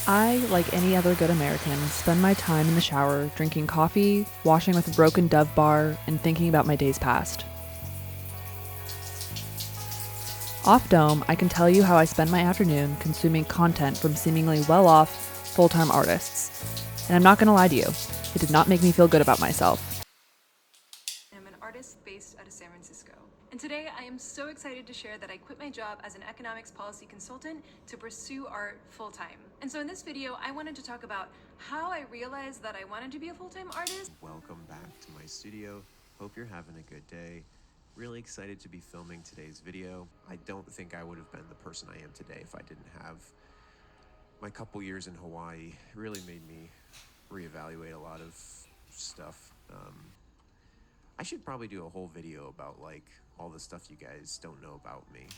I, like any other good American, spend my time in the shower drinking coffee, washing with a broken Dove bar, and thinking about my days past. Off Dome, I can tell you how I spend my afternoon consuming content from seemingly well-off, full-time artists. And I'm not going to lie to you, it did not make me feel good about myself. I'm an artist based out of San Francisco. And today I am so excited to share that I quit my job as an economics policy consultant to pursue art full-time. And so in this video, I wanted to talk about how I realized that I wanted to be a full-time artist. Welcome back to my studio. Hope you're having a good day. Really excited to be filming today's video. I don't think I would have been the person I am today if I didn't have my couple years in Hawaii. It really made me reevaluate a lot of stuff. I should probably do a whole video about like all the stuff you guys don't know about me.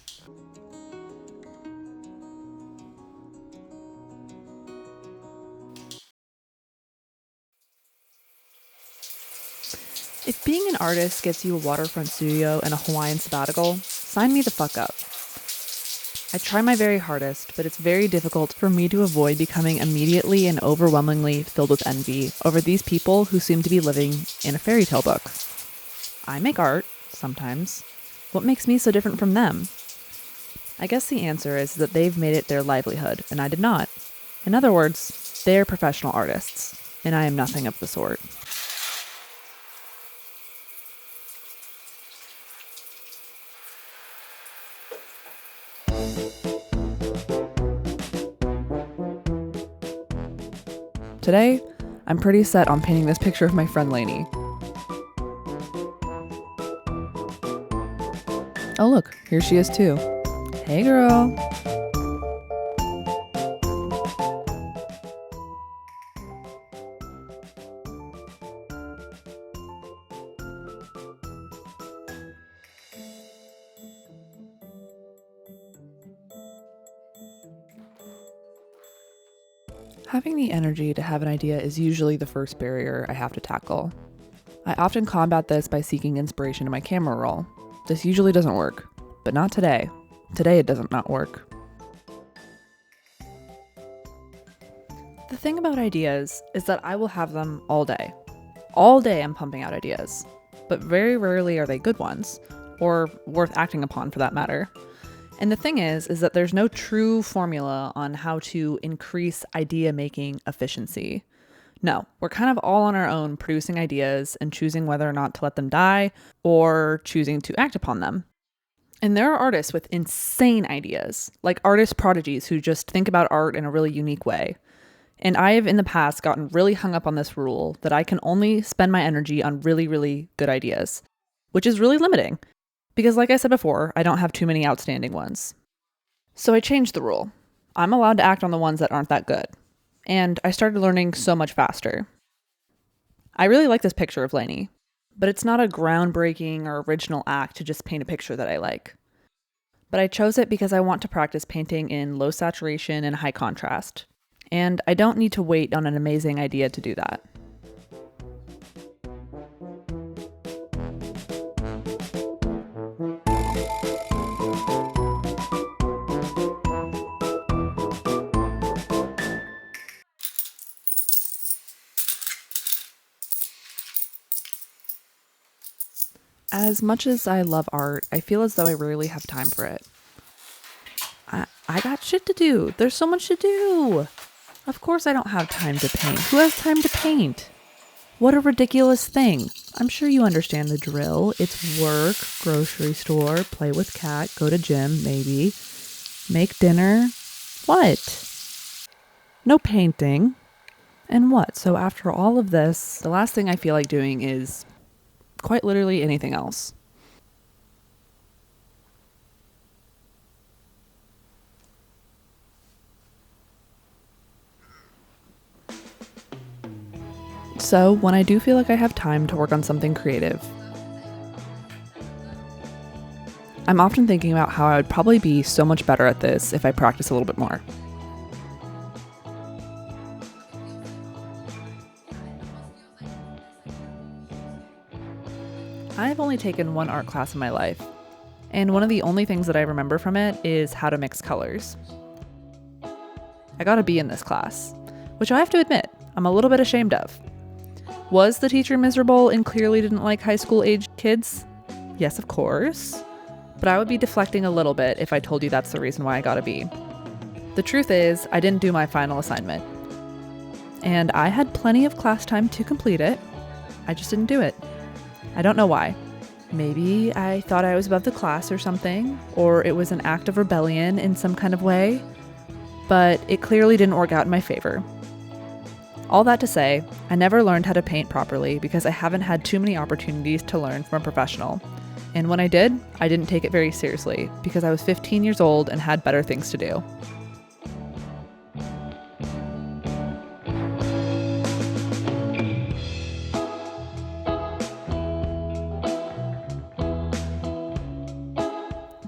If being an artist gets you a waterfront studio and a Hawaiian sabbatical, sign me the fuck up. I try my very hardest, but it's very difficult for me to avoid becoming immediately and overwhelmingly filled with envy over these people who seem to be living in a fairy tale book. I make art, sometimes. What makes me so different from them? I guess the answer is that they've made it their livelihood, and I did not. In other words, they're professional artists, and I am nothing of the sort. Today, I'm pretty set on painting this picture of my friend Lainey. Oh look, here she is too. Hey girl! Having the energy to have an idea is usually the first barrier I have to tackle. I often combat this by seeking inspiration in my camera roll. This usually doesn't work, but not today. Today it doesn't not work. The thing about ideas is that I will have them all day. All day I'm pumping out ideas, but very rarely are they good ones, or worth acting upon for that matter. And the thing is that there's no true formula on how to increase idea making efficiency. No, we're kind of all on our own producing ideas and choosing whether or not to let them die or choosing to act upon them. And there are artists with insane ideas, like artist prodigies who just think about art in a really unique way. And I have in the past gotten really hung up on this rule that I can only spend my energy on really, really good ideas, which is really limiting. Because like I said before, I don't have too many outstanding ones. So I changed the rule. I'm allowed to act on the ones that aren't that good. And I started learning so much faster. I really like this picture of Lainey, but it's not a groundbreaking or original act to just paint a picture that I like. But I chose it because I want to practice painting in low saturation and high contrast. And I don't need to wait on an amazing idea to do that. As much as I love art, I feel as though I rarely have time for it. I got shit to do. There's so much to do. Of course I don't have time to paint. Who has time to paint? What a ridiculous thing. I'm sure you understand the drill. It's work, grocery store, play with cat, go to gym, maybe. Make dinner. What? No painting. And what? So after all of this, the last thing I feel like doing is quite literally anything else. So when I do feel like I have time to work on something creative, I'm often thinking about how I would probably be so much better at this if I practice a little bit more. I've only taken one art class in my life, and one of the only things that I remember from it is how to mix colors. I got a B in this class, which I have to admit, I'm a little bit ashamed of. Was the teacher miserable and clearly didn't like high school age kids? Yes, of course. But I would be deflecting a little bit if I told you that's the reason why I got a B. The truth is, I didn't do my final assignment. And I had plenty of class time to complete it. I just didn't do it. I don't know why. Maybe I thought I was above the class or something, or it was an act of rebellion in some kind of way. But it clearly didn't work out in my favor. All that to say, I never learned how to paint properly because I haven't had too many opportunities to learn from a professional. And when I did, I didn't take it very seriously because I was 15 years old and had better things to do.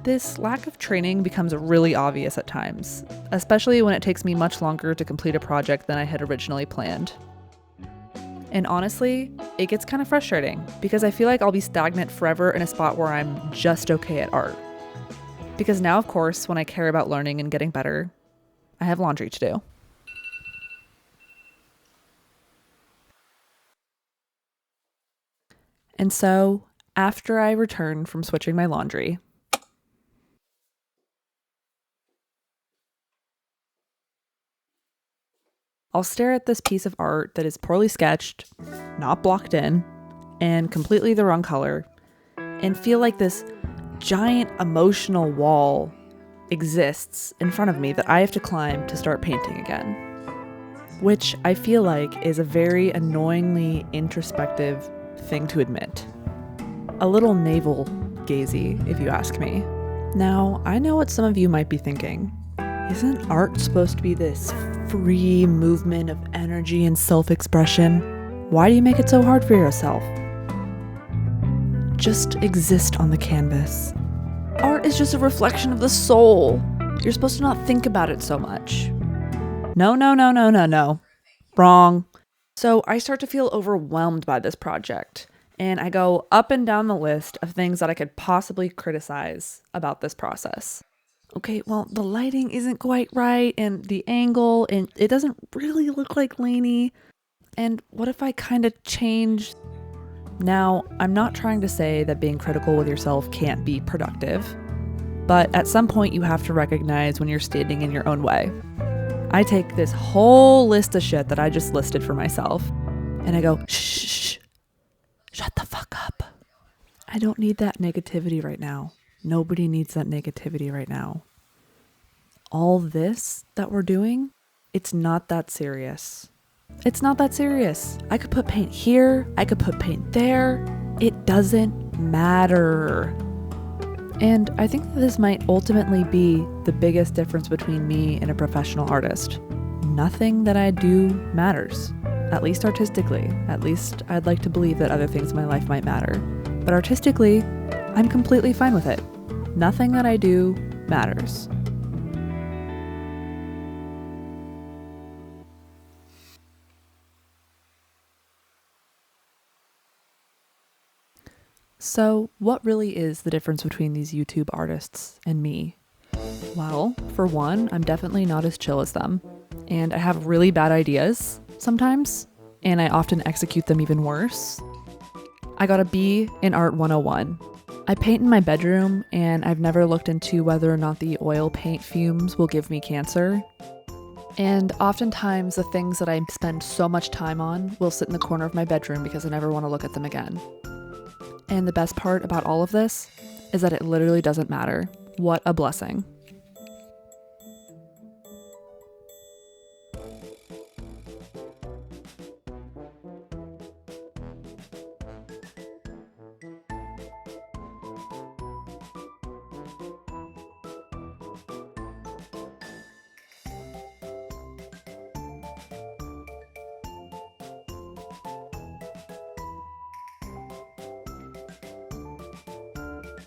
This lack of training becomes really obvious at times, especially when it takes me much longer to complete a project than I had originally planned. And honestly, it gets kind of frustrating because I feel like I'll be stagnant forever in a spot where I'm just okay at art. Because now, of course, when I care about learning and getting better, I have laundry to do. And so, after I return from switching my laundry, I'll stare at this piece of art that is poorly sketched, not blocked in, and completely the wrong color, and feel like this giant emotional wall exists in front of me that I have to climb to start painting again. Which I feel like is a very annoyingly introspective thing to admit. A little navel-gazy, if you ask me. Now, I know what some of you might be thinking. Isn't art supposed to be this free movement of energy and self-expression? Why do you make it so hard for yourself? Just exist on the canvas. Art is just a reflection of the soul. You're supposed to not think about it so much. No. Wrong. So I start to feel overwhelmed by this project, and I go up and down the list of things that I could possibly criticize about this process. Okay, well, the lighting isn't quite right, and the angle, and it doesn't really look like Lainey. And what if I kind of change? Now, I'm not trying to say that being critical with yourself can't be productive, but at some point you have to recognize when you're standing in your own way. I take this whole list of shit that I just listed for myself, and I go, shh, shut the fuck up. I don't need that negativity right now. Nobody needs that negativity right now. All this that we're doing, it's not that serious. It's not that serious. I could put paint here. I could put paint there. It doesn't matter. And I think that this might ultimately be the biggest difference between me and a professional artist. Nothing that I do matters, at least artistically. At least I'd like to believe that other things in my life might matter. But artistically, I'm completely fine with it. Nothing that I do matters. So, what really is the difference between these YouTube artists and me? Well, for one, I'm definitely not as chill as them, and I have really bad ideas sometimes, and I often execute them even worse. I got a B in Art 101. I paint in my bedroom, and I've never looked into whether or not the oil paint fumes will give me cancer. And oftentimes the things that I spend so much time on will sit in the corner of my bedroom because I never want to look at them again. And the best part about all of this is that it literally doesn't matter. What a blessing.